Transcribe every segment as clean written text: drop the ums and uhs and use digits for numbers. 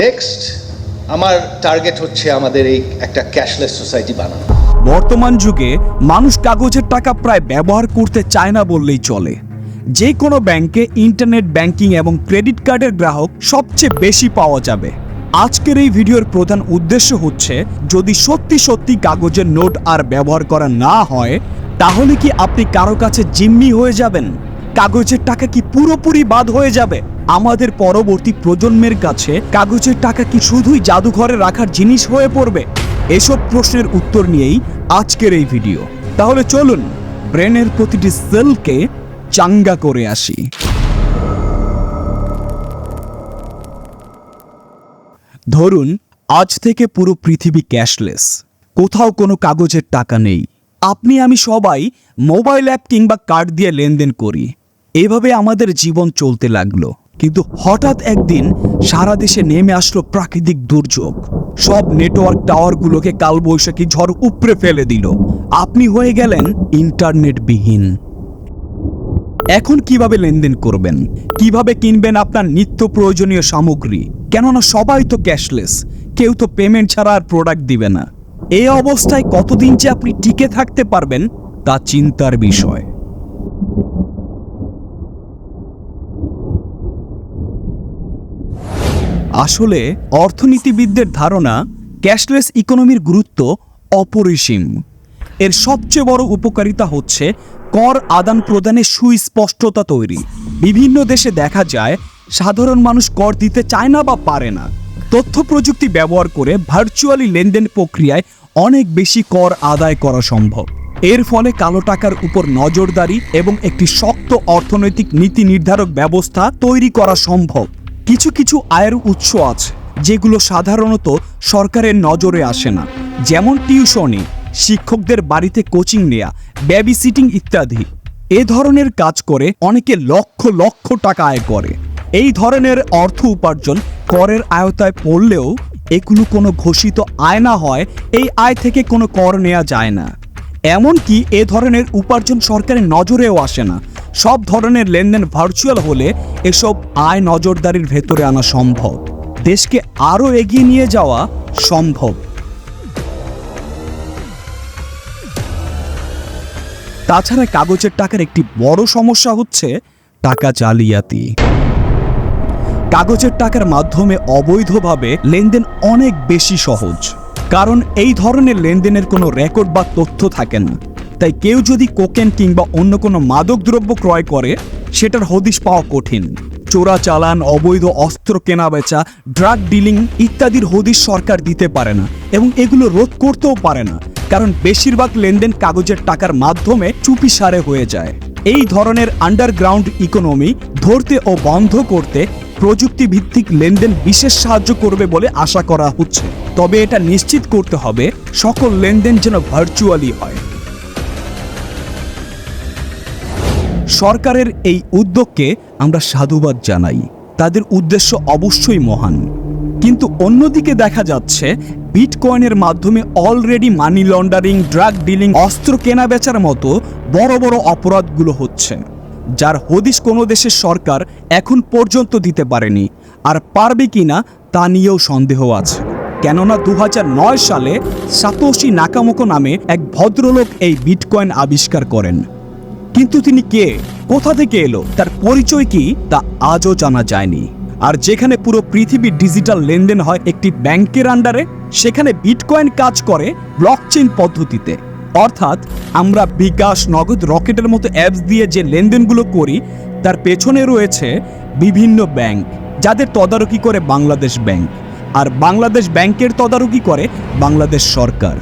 Next আমার target হচ্ছে আমাদের এই একটা ক্যাশলেস সোসাইটি বানানো। বর্তমান যুগে মানুষ কাগজের টাকা প্রায় ব্যবহার করতে চায় না বললেই চলে। যে কোনো ব্যাংকে ইন্টারনেট ব্যাংকিং এবং ক্রেডিট কার্ডের গ্রাহক সবচেয়ে বেশি পাওয়া যাবে। আজকের এই ভিডিওর প্রধান উদ্দেশ্য হচ্ছে, যদি সত্যি সত্যি কাগজের নোট আর ব্যবহার করা না হয়, তাহলে কি আপনি কারো কাছে জিম্মি হয়ে যাবেন? কাগজের টাকা কি পুরোপুরি বাদ হয়ে যাবে? আমাদের পরবর্তী প্রজন্মের কাছে কাগজের টাকা কি শুধুই জাদুঘরে রাখার জিনিস হয়ে পড়বে? এসব প্রশ্নের উত্তর নিয়েই আজকের এই ভিডিও। তাহলে চলুন ব্রেনের প্রতিটি সেলকে চাঙ্গা করে আসি। ধরুন আজ থেকে পুরো পৃথিবী ক্যাশলেস, কোথাও কোনো কাগজের টাকা নেই। আপনি আমি সবাই মোবাইল অ্যাপ কিংবা কার্ড দিয়ে লেনদেন করি। এভাবে আমাদের জীবন চলতে লাগলো। কিন্তু হঠাৎ একদিন সারা দেশে নেমে আসলো প্রাকৃতিক দুর্যোগ। সব নেটওয়ার্ক টাওয়ারগুলোকে কালবৈশাখী ঝড় উপড়ে ফেলে দিল। আপনি হয়ে গেলেন ইন্টারনেটবিহীন। এখন কিভাবে লেনদেন করবেন? কিভাবে কিনবেন আপনার নিত্য প্রয়োজনীয় সামগ্রী? কেননা সবাই তো ক্যাশলেস, কেউ তো পেমেন্ট ছাড়া আর প্রোডাক্ট দিবে না। এই অবস্থায় কতদিন যে আপনি টিকে থাকতে পারবেন তা চিন্তার বিষয়। আসলে অর্থনীতিবিদদের ধারণা, ক্যাশলেস ইকোনমির গুরুত্ব অপরিসীম। এর সবচেয়ে বড় উপকারিতা হচ্ছে কর আদান প্রদানে সুস্পষ্টতা তৈরি। বিভিন্ন দেশে দেখা যায় সাধারণ মানুষ কর দিতে চায় না বা পারে না। তথ্য প্রযুক্তি ব্যবহার করে ভার্চুয়ালি লেনদেন প্রক্রিয়ায় অনেক বেশি কর আদায় করা সম্ভব। এর ফলে কালো টাকার উপর নজরদারি এবং একটি শক্ত অর্থনৈতিক নীতি নির্ধারক ব্যবস্থা তৈরি করা সম্ভব। কিছু কিছু আয়ের উৎস আছে যেগুলো সাধারণত সরকারের নজরে আসে না, যেমন টিউশনি, শিক্ষকদের বাড়িতে কোচিং নেয়া, বেবি সিটিং ইত্যাদি। এ ধরনের কাজ করে অনেকে লক্ষ লক্ষ টাকা আয় করে। এই ধরনের অর্থ উপার্জন করের আওতায় পড়লেও এগুলো কোনো ঘোষিত আয় না হয় এই আয় থেকে কোনো কর নেওয়া যায় না। এমনকি এ ধরনের উপার্জন সরকারের নজরেও আসে না। সব ধরনের লেনদেন ভার্চুয়াল হলে এসব আয় নজরদারির ভেতরে আনা সম্ভব। দেশকে আরও এগিয়ে নিয়ে যাওয়া সম্ভব। তাছাড়া কাগজের টাকার একটি বড় সমস্যা হচ্ছে টাকা জালিয়াতি। কাগজের টাকার মাধ্যমে অবৈধভাবে লেনদেন অনেক বেশি সহজ, কারণ এই ধরনের লেনদেনের কোনো রেকর্ড বা তথ্য থাকে না। তাই কেউ যদি কোকেন কিংবা অন্য কোনো মাদক দ্রব্য ক্রয় করে, সেটার হদিশ পাওয়া কঠিন। চোরাচালান, অবৈধ অস্ত্র কেনাবেচা, ড্রাগ ডিলিং ইত্যাদির হদিশ সরকার দিতে পারে না এবং এগুলো রোধ করতেও পারে না, কারণ বেশিরভাগ লেনদেন কাগজের টাকার মাধ্যমে চুপিসারে হয়ে যায়। এই ধরনের আন্ডারগ্রাউন্ড ইকোনমি ধরতে ও বন্ধ করতে প্রযুক্তি ভিত্তিক লেনদেন বিশেষ সাহায্য করবে বলে আশা করা হচ্ছে। তবে এটা নিশ্চিত করতে হবে সকল লেনদেন যেন ভার্চুয়ালি হয়। সরকারের এই উদ্যোগকে আমরা সাধুবাদ জানাই। তাদের উদ্দেশ্য অবশ্যই মহান। কিন্তু অন্যদিকে দেখা যাচ্ছে বিটকয়েনের মাধ্যমে already money laundering, drug dealing, অস্ত্র কেনাবেচার মতো বড় বড় অপরাধগুলো হচ্ছে, যার হদিশ কোনো দেশের সরকার এখন পর্যন্ত দিতে পারেনি, আর পারবে কিনা তা নিয়েও সন্দেহ আছে। কেননা 2009 সালে সাতোশি নাকামোটো নামে এক ভদ্রলোক এই বিটকয়েন আবিষ্কার করেন। কিন্তু তিনি কে, কোথা থেকে এলো, তার পরিচয় কি, তা আজও জানা যায়নি। আর যেখানে পুরো পৃথিবীর ডিজিটাল লেনদেন হয় একটি ব্যাংকের আন্ডারে, সেখানে বিটকয়েন কাজ করে ব্লকচেইন পদ্ধতিতে। অর্থাৎ আমরা বিকাশ, নগদ, রকেটের মতো অ্যাপস দিয়ে যে লেনদেনগুলো করি, তার পেছনে রয়েছে বিভিন্ন ব্যাংক, যাদের তদারকি করে বাংলাদেশ ব্যাংক, আর বাংলাদেশ ব্যাংকের তদারকি করে বাংলাদেশ সরকার।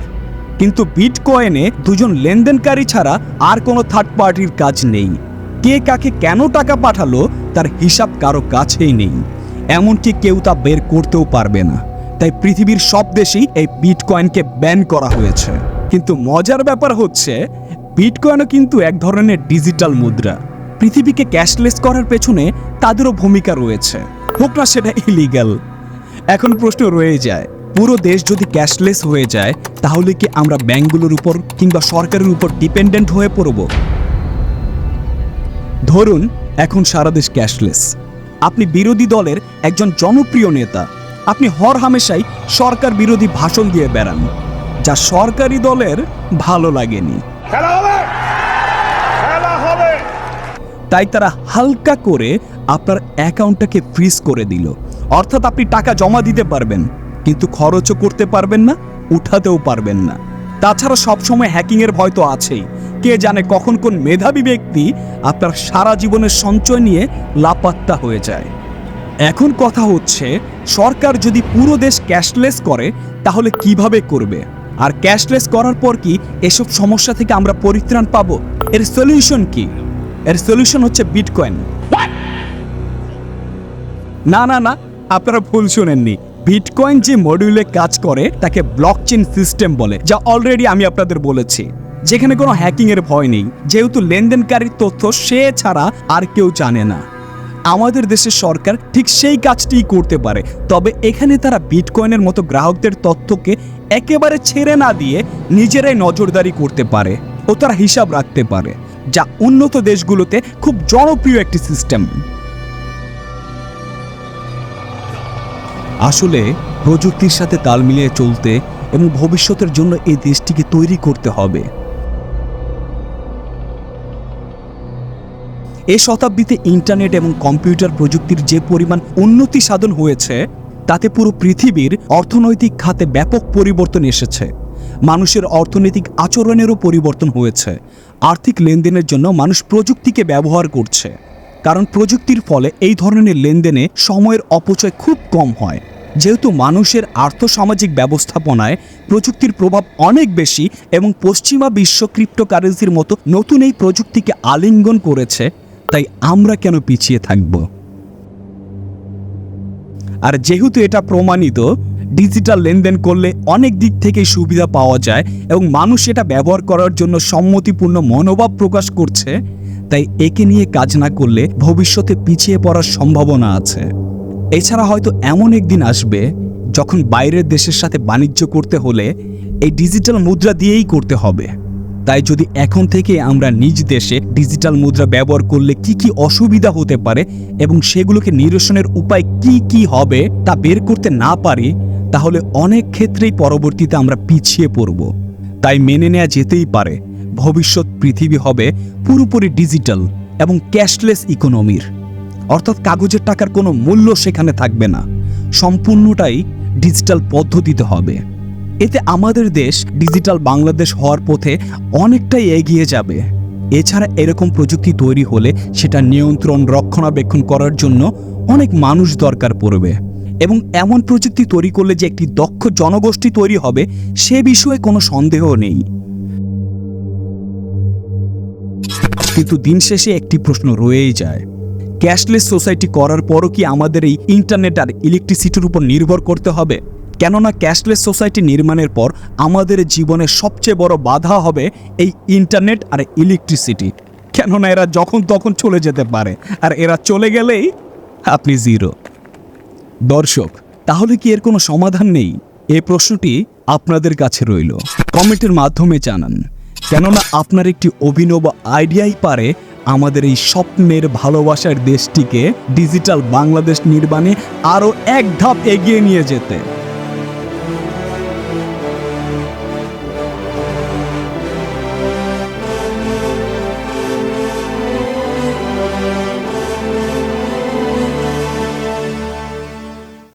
কিন্তু বিটকয়েনে দুজন লেনদেনকারী ছাড়া আর কোনো থার্ড পার্টির কাজ নেই। কে কাকে কেন টাকা পাঠালো তার হিসাব কারো কাছেই নেই, এমনকি কেউ তা বের করতেও পারবে না। তাই পৃথিবীর সব দেশেই এই বিটকয়েনকে ব্যান করা হয়েছে। কিন্তু মজার ব্যাপার হচ্ছে, বিটকয়েনও কিন্তু এক ধরনের ডিজিটাল মুদ্রা। পৃথিবীকে ক্যাশলেস করার পেছনে তাদেরও ভূমিকা রয়েছে, হোক না সেটা ইলিগ্যাল। এখন প্রশ্ন রয়ে যায়, পুরো দেশ যদি ক্যাশলেস হয়ে যায়, তাহলে কি আমরা ব্যাংকগুলোর উপর কিংবা সরকারের উপর ডিপেন্ডেন্ট হয়ে পড়ব? ধরুন এখন সারা দেশ ক্যাশলেস। আপনি বিরোধী দলের একজন জনপ্রিয় নেতা, আপনি হরহামেশাই সরকার বিরোধী ভাষণ দিয়ে বেড়ান, যা সরকারি দলের ভালো লাগেনি। তাই তারা হালকা করে আপনার অ্যাকাউন্টটাকে ফ্রিজ করে দিল। অর্থাৎ আপনি টাকা জমা দিতে পারবেন, কিন্তু খরচও করতে পারবেন না, উঠাতেও পারবেন না। তাছাড়া সবসময় হ্যাকিংয়ের ভয় তো আছেই। কে জানে কখন কোন মেধাবী ব্যক্তি আপনার সারা জীবনের সঞ্চয় নিয়ে লাপাত্তা হয়ে যায়। এখন কথা হচ্ছে, সরকার যদি পুরো দেশ ক্যাশলেস করে তাহলে কিভাবে করবে? আর ক্যাশলেস করার পর কি এসব সমস্যা থেকে আমরা পরিত্রাণ পাবো? এর সলিউশন কি? এর সলিউশন হচ্ছে বিটকয়েন। না না না, আপনারা ভুল শুনেননি। বিটকয়েন যে মডিউলে কাজ করে তাকে ব্লকচেন সিস্টেম বলে, যা অলরেডি আমি আপনাদের বলেছি, যেখানে কোনো হ্যাকিং এর ভয় নেই, যেহেতু লেনদেনকারীর তথ্য সে ছাড়া আর কেউ জানে না। আমাদের দেশের সরকার ঠিক সেই কাজটিই করতে পারে, তবে এখানে তারা বিটকয়েনের মতো গ্রাহকদের তথ্যকে একেবারে ছেড়ে না দিয়ে নিজেরাই নজরদারি করতে পারে ও তারা হিসাব রাখতে পারে, যা উন্নত দেশগুলোতে খুব জনপ্রিয় একটি সিস্টেম। আসলে প্রযুক্তির সাথে তাল মিলিয়ে চলতে এবং ভবিষ্যতের জন্য এই দেশটিকে তৈরি করতে হবে। এই শতাব্দীতে ইন্টারনেট এবং কম্পিউটার প্রযুক্তির যে পরিমাণ উন্নতি সাধন হয়েছে, তাতে পুরো পৃথিবীর অর্থনৈতিক খাতে ব্যাপক পরিবর্তন এসেছে। মানুষের অর্থনৈতিক আচরণেরও পরিবর্তন হয়েছে। আর্থিক লেনদেনের জন্য মানুষ প্রযুক্তিকে ব্যবহার করছে, কারণ প্রযুক্তির ফলে এই ধরনের লেনদেনে সময়ের অপচয় খুব কম হয়। যেহেতু মানুষের আর্থসামাজিক ব্যবস্থাপনায় প্রযুক্তির প্রভাব অনেক বেশি এবং পশ্চিমা বিশ্ব ক্রিপ্টোকারেন্সির মতো নতুন এই প্রযুক্তিকে আলিঙ্গন করেছে, তাই আমরা কেন পিছিয়ে থাকব? আর যেহেতু এটা প্রমাণিত, ডিজিটাল লেনদেন করলে অনেক দিক থেকেই সুবিধা পাওয়া যায় এবং মানুষ এটা ব্যবহার করার জন্য সম্মতিপূর্ণ মনোভাব প্রকাশ করছে, তাই একে নিয়ে কাজ না করলে ভবিষ্যতে পিছিয়ে পড়ার সম্ভাবনা আছে। এছাড়া হয়তো এমন একদিন আসবে যখন বাইরের দেশের সাথে বাণিজ্য করতে হলে এই ডিজিটাল মুদ্রা দিয়েই করতে হবে। তাই যদি এখন থেকে আমরা নিজ দেশে ডিজিটাল মুদ্রা ব্যবহার করলে কি কি অসুবিধা হতে পারে এবং সেগুলোকে নিরসনের উপায় কি কি হবে তা বের করতে না পারি, তাহলে অনেক ক্ষেত্রেই পরবর্তীতে আমরা পিছিয়ে পড়ব। তাই মেনে নেওয়া যেতেই পারে ভবিষ্যৎ পৃথিবী হবে পুরোপুরি ডিজিটাল এবং ক্যাশলেস ইকোনমির। অর্থাৎ কাগজের টাকার কোনো মূল্য সেখানে থাকবে না, সম্পূর্ণটাই ডিজিটাল পদ্ধতিতে হবে। এতে আমাদের দেশ ডিজিটাল বাংলাদেশ হওয়ার পথে অনেকটাই এগিয়ে যাবে। এছাড়া এরকম প্রযুক্তি তৈরি হলে সেটা নিয়ন্ত্রণ রক্ষণাবেক্ষণ করার জন্য অনেক মানুষ দরকার পড়বে এবং এমন প্রযুক্তি তৈরি করলে যে একটি দক্ষ জনগোষ্ঠী তৈরি হবে সে বিষয়ে কোনো সন্দেহ নেই। কিন্তু দিন শেষে একটি প্রশ্ন রয়েই যায়, ক্যাশলেস সোসাইটি করার পরও কি আমাদের এই ইন্টারনেট আর ইলেকট্রিসিটির উপর নির্ভর করতে হবে? কেননা ক্যাশলেস সোসাইটি নির্মাণের পর আমাদের জীবনের সবচেয়ে বড় বাধা হবে এই ইন্টারনেট আর ইলেকট্রিসিটি। কেননা এরা যখন তখন চলে যেতে পারে, আর এরা চলে গেলেই আপনি জিরো। দর্শক, তাহলে কি এর কোনো সমাধান নেই? এই প্রশ্নটি আপনাদের কাছে রইল, কমেন্টের মাধ্যমে জানান। কেননা আপনার একটি অভিনব আইডিয়াই পারে আমাদের এই স্বপ্নের ভালোবাসার দেশটিকে ডিজিটাল বাংলাদেশ নির্মাণে আরও এক ধাপ এগিয়ে নিয়ে যেতে।